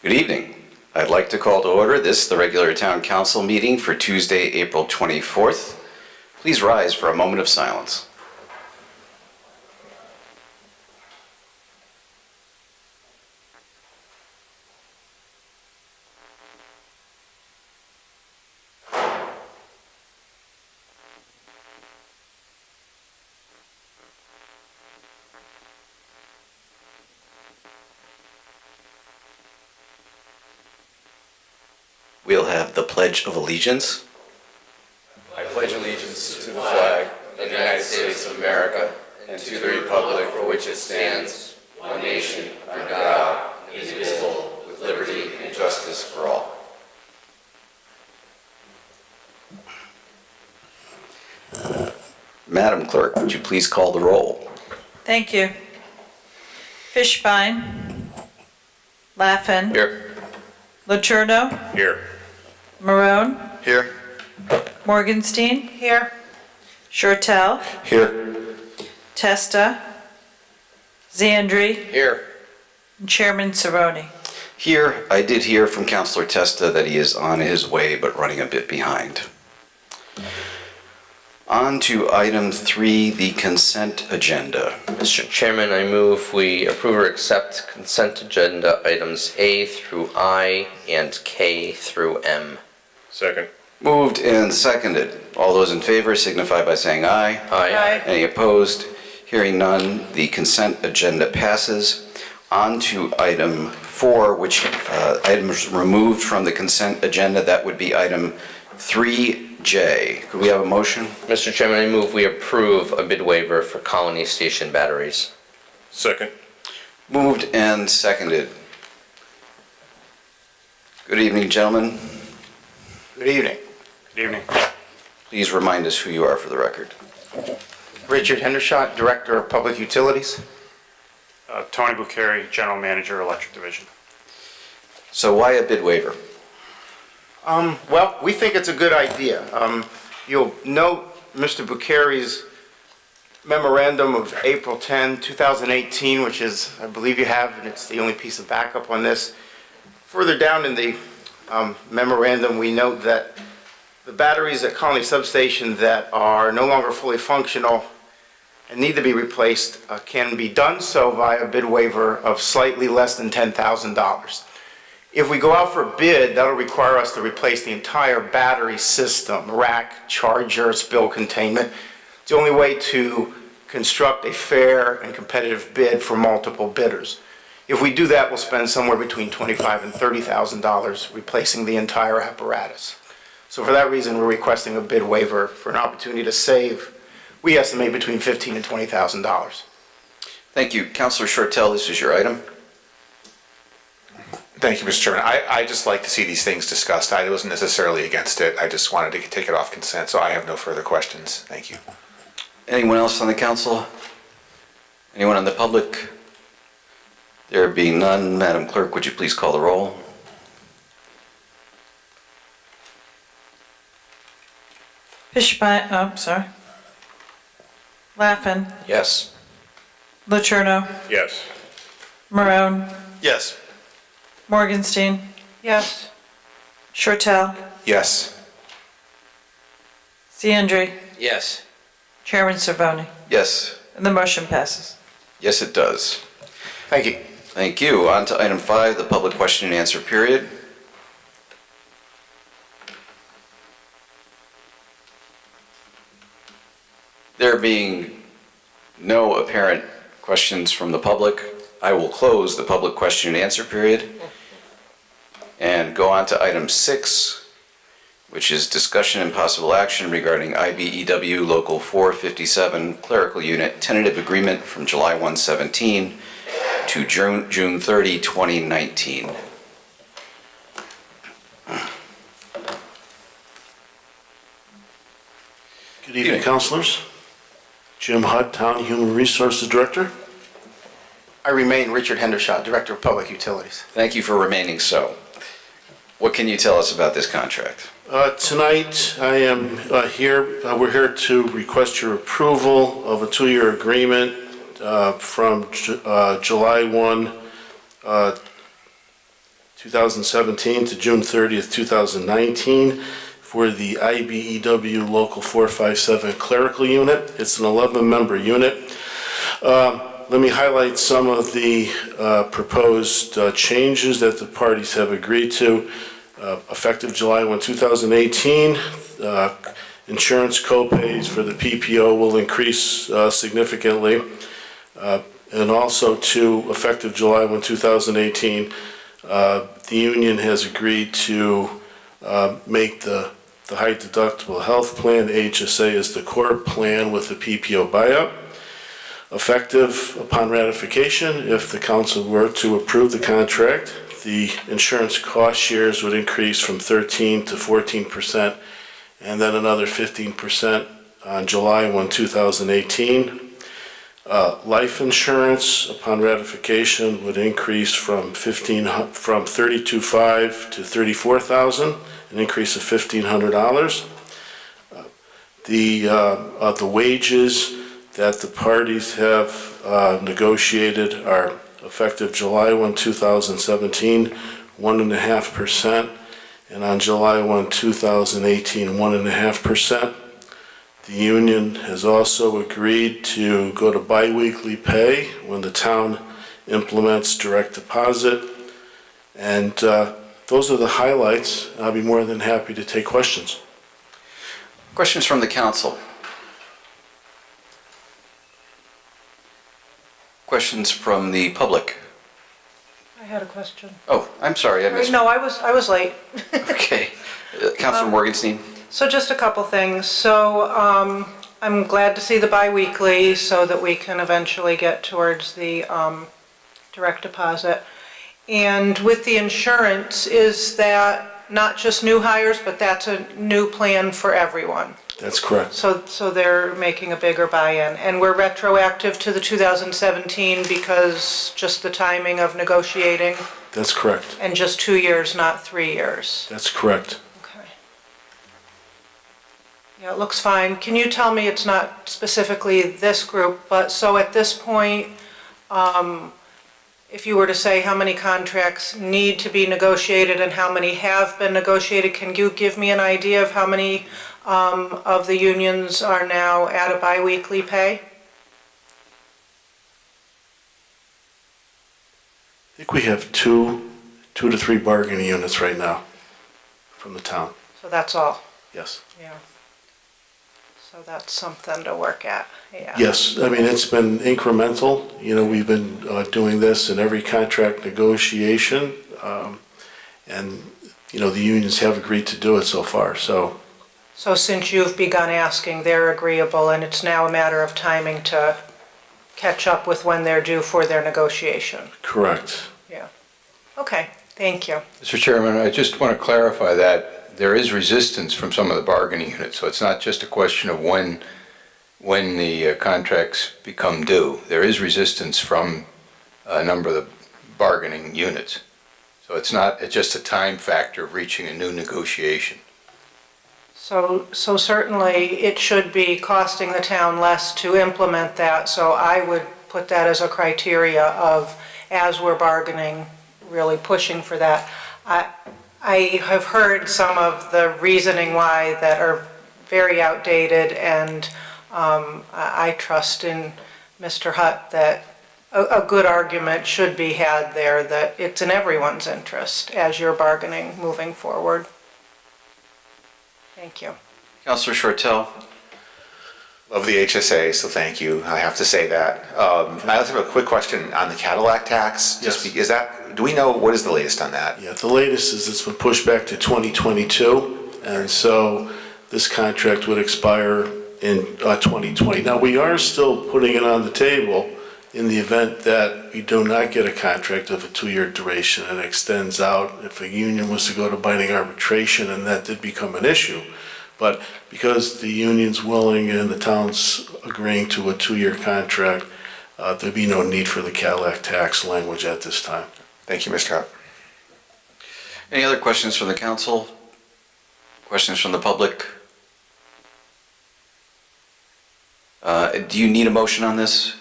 Good evening. I'd like to call to order the regular town council meeting for Tuesday, April 24th. Please rise for a moment of silence. We'll have the Pledge of Allegiance. I pledge allegiance to the flag of the United States of America and to the republic for which it stands, one nation, under God, indivisible, with liberty and justice for all. Madam Clerk, would you please call the roll? Thank you. Fishbein. Laffin. Here. Letourneau. Here. Marone. Here. Morgenstein. Here. Shortell. Here. Testa. Zandri. Here. And Chairman Cerrone. Here, I did hear from Councilor Testa that he is on his way but running a bit behind. On to item 3, the consent agenda. Mr. Chairman, I move we approve or accept consent agenda items A through I and K through M. Second. Moved and seconded. All those in favor signify by saying aye. Aye. Any opposed? Hearing none, the consent agenda passes. On to item 4, which items removed from the consent agenda. That would be item 3J. Could we have a motion? Mr. Chairman, I move we approve a bid waiver for Colony Station batteries. Second. Moved and seconded. Good evening, gentlemen. Good evening. Good evening. Please remind us who you are for the record. Richard Hendershot, Director of Public Utilities. Tony Bucari, General Manager, Electric Division. So why a bid waiver? Well, we think it's a good idea. You'll note Mr. Bucari's memorandum of April 10, 2018, which is, I believe you have, and it's the only piece of backup on this. Further down in the memorandum, we note that the batteries at Colony Substation that are no longer fully functional and need to be replaced can be done so via a bid waiver of slightly less than $10,000. If we go out for a bid, that'll require us to replace the entire battery system, rack, charger, spill containment. It's the only way to construct a fair and competitive bid for multiple bidders. If we do that, we'll spend somewhere between $25,000 and $30,000 replacing the entire apparatus. So for that reason, we're requesting a bid waiver for an opportunity to save, we estimate, between $15,000 and $20,000. Thank you. Councilor Shortell, this is your item. Thank you, Mr. Chairman. I just like to see these things discussed. I wasn't necessarily against it. I just wanted to take it off consent, so I have no further questions. Thank you. Anyone else on the council? Anyone on the public? There being none, Madam Clerk, would you please call the roll? Fishbein. Oh, sorry. Laffin. Yes. Letourneau. Yes. Marone. Yes. Morgenstein. Yes. Shortell. Yes. Zandri. Yes. Chairman Cerrone. Yes. And the motion passes. Yes, it does. Thank you. Thank you. On to item 5, the public question and answer period. There being no apparent questions from the public, I will close the public question and answer period and go on to item 6, which is discussion and possible action regarding IBEW Local 457 Clerical Unit tentative agreement from July 1/17 to June 30, 2019. Good evening, councilors. Jim Hutt, Town Human Resources Director. I remain Richard Hendershot, Director of Public Utilities. Thank you for remaining so. What can you tell us about this contract? Tonight, I am we're here to request your approval of a 2-year agreement from July 1, 2017 to June 30th, 2019 for the IBEW Local 457 Clerical Unit. It's an 11-member unit. Let me highlight some of the proposed changes that the parties have agreed to. Effective July 1, 2018, insurance co-pays for the PPO will increase significantly. And also effective July 1, 2018, the union has agreed to make the high deductible health plan, HSA, as the core plan with the PPO buyout. Effective upon ratification, if the council were to approve the contract, the insurance cost shares would increase from 13% to 14%, and then another 15% on July 1, 2018. Life insurance upon ratification would increase from $32,500 to $34,000, an increase of $1,500. The wages that the parties have negotiated are effective July 1, 2017, 1.5%, and on July 1, 2018, 1.5%. The union has also agreed to go to biweekly pay when the town implements direct deposit. And those are the highlights. I'll be more than happy to take questions. Questions from the council? Questions from the public? I had a question. Oh, I'm sorry, I missed. No, I was late. Okay. Councilor Morgenstein? So just a couple things. So I'm glad to see the biweekly so that we can eventually get towards the direct deposit. And with the insurance, is that not just new hires, but that's a new plan for everyone? That's correct. So they're making a bigger buy-in. And we're retroactive to the 2017 because just the timing of negotiating? That's correct. And just 2 years, not 3 years? That's correct. Okay. Yeah, it looks fine. Can you tell me, it's not specifically this group, but so at this point, if you were to say how many contracts need to be negotiated and how many have been negotiated, can you give me an idea of how many of the unions are now at a biweekly pay? I think we have two to three bargaining units right now from the town. So that's all? Yes. Yeah. So that's something to work at, yeah. Yes, I mean, it's been incremental. You know, we've been doing this in every contract negotiation. And, you know, the unions have agreed to do it so far, so. So since you've begun asking, they're agreeable, and it's now a matter of timing to catch up with when they're due for their negotiation? Correct. Yeah. Okay, thank you. Mr. Chairman, I just want to clarify that there is resistance from some of the bargaining units, so it's not just a question of when the contracts become due. There is resistance from a number of the bargaining units. So it's just a time factor of reaching a new negotiation. So certainly it should be costing the town less to implement that, so I would put that as a criteria of, as we're bargaining, really pushing for that. I have heard some of the reasoning why that are very outdated, and I trust in Mr. Hutt that a good argument should be had there, that it's in everyone's interest as you're bargaining moving forward. Thank you. Councilor Shortell? Love the HSA, so thank you. I have to say that. I also have a quick question on the Cadillac tax. Yes. Do we know, what is the latest on that? Yeah, the latest is it's been pushed back to 2022, and so this contract would expire in 2020. Now, we are still putting it on the table in the event that we do not get a contract of a 2-year duration and extends out if a union was to go to binding arbitration and that did become an issue. But because the union's willing and the town's agreeing to a 2-year contract, there'd be no need for the Cadillac tax language at this time. Thank you, Mr. Hutt. Any other questions from the council? Questions from the public? Do you need a motion on this?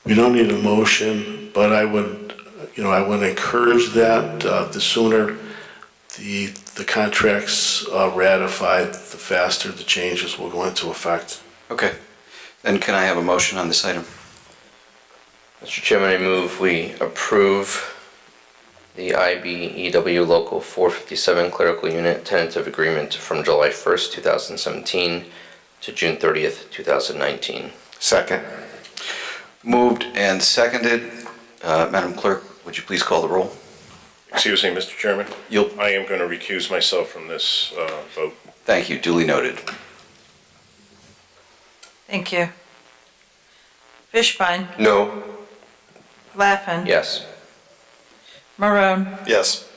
We don't need a motion, but I would I want to encourage that. The sooner the contract's ratified, the faster the changes will go into effect. Okay. Then can I have a motion on this item? Mr. Chairman, I move we approve the IBEW Local 457 Clerical Unit tentative agreement from July 1st, 2017 to June 30th, 2019. Second. Moved and seconded. Madam Clerk, would you please call the roll? Excuse me, Mr. Chairman. I am going to recuse myself from this vote. Thank you, duly noted. Thank you. Fishbein, No. Laffin. Yes. Marone, Yes.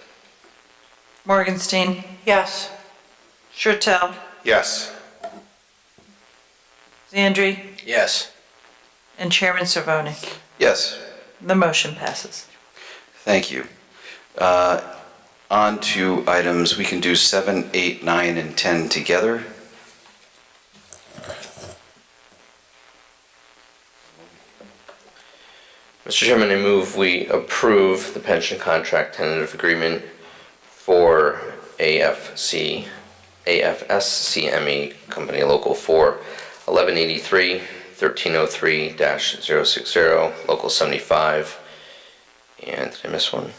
Morgenstein, Yes. Shurtell, Yes. Zandri, Yes. and Chairman Cervoni. Yes. The motion passes. Thank you. On to items, we can do 7, 8, 9, and 10 together. Mr. Chairman, I move we approve the pension contract tentative agreement for AFSCME Company Local 4, 1183, 1303-060, Local 75, and did I miss one?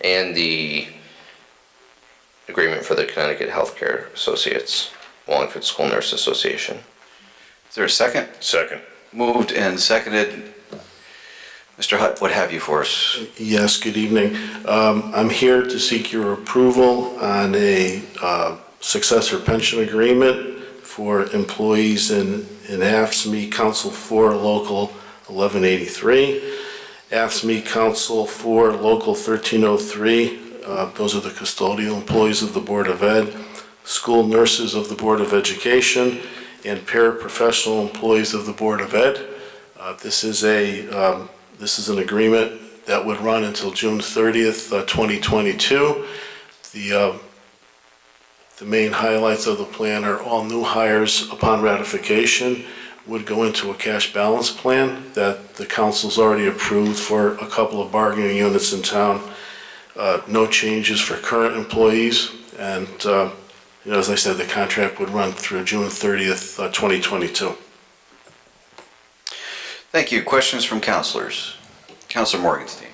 And the agreement for the Connecticut Healthcare Associates, Wallingford School Nurse Association. Is there a second? Second. Moved and seconded. Mr. Hutt, what have you for us? Yes, good evening. I'm here to seek your approval on a successor pension agreement for employees in AFSCME Council 4 Local 1183, AFSCME Council 4 Local 1303, those are the custodial employees of the Board of Ed, school nurses of the Board of Education, and paraprofessional employees of the Board of Ed. This is an agreement that would run until June 30th, 2022. The main highlights of the plan are all new hires upon ratification would go into a cash balance plan that the council's already approved for a couple of bargaining units in town. No changes for current employees, and as I said, the contract would run through June 30th, 2022. Thank you. Questions from councilors? Councilor Morgenstein.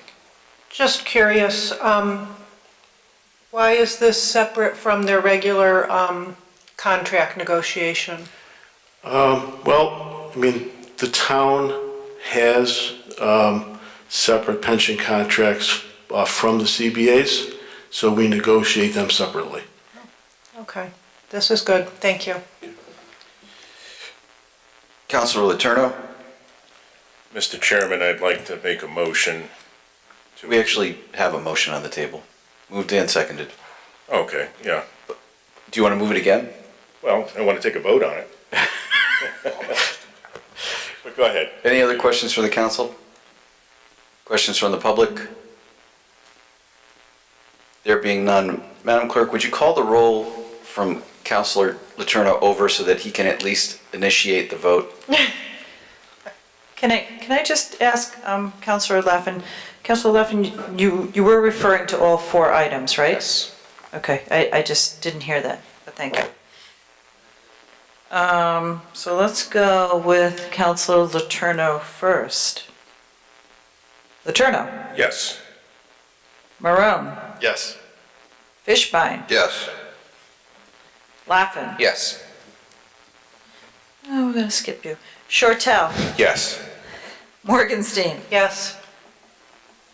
Just curious, why is this separate from their regular contract negotiation? The town has separate pension contracts from the CBAs, so we negotiate them separately. Okay, this is good, thank you. Councilor Letourneau. Mr. Chairman, I'd like to make a motion. We actually have a motion on the table. Moved and seconded. Okay, yeah. Do you want to move it again? Well, I want to take a vote on it. But go ahead. Any other questions for the council? Questions from the public? There being none, Madam Clerk, would you call the roll from Councilor Letourneau over so that he can at least initiate the vote? Can I just ask Councilor Laffin, Councilor Laffin, you were referring to all 4 items, right? Yes. Okay, I just didn't hear that, but thank you. So let's go with Councilor Letourneau first. Letourneau, Yes. Marone, Yes. Fishbein, Yes. Laffin. Yes. Oh, we're gonna skip you. Shortell, Yes. Morgenstein, Yes.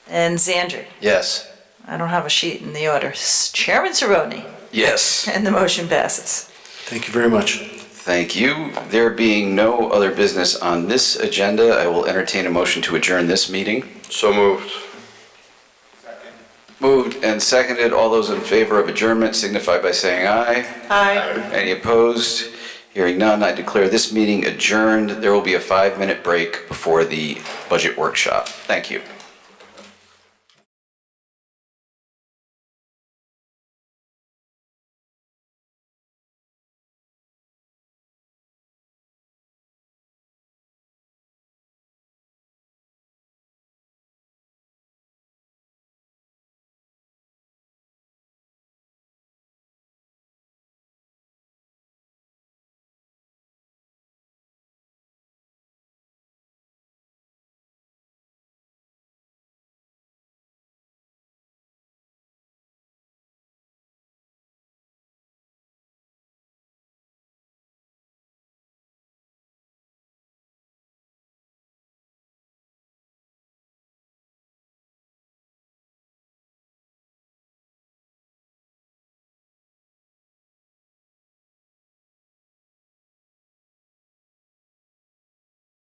and Zandri. Yes. I don't have a sheet in the order. Chairman Cervoni, Yes. and the motion passes. Thank you very much. Thank you. There being no other business on this agenda, I will entertain a motion to adjourn this meeting. So moved. Moved and seconded. All those in favor of adjournment signify by saying aye. Aye. Any opposed? Hearing none, I declare this meeting adjourned. There will be a 5-minute break before the budget workshop. Thank you.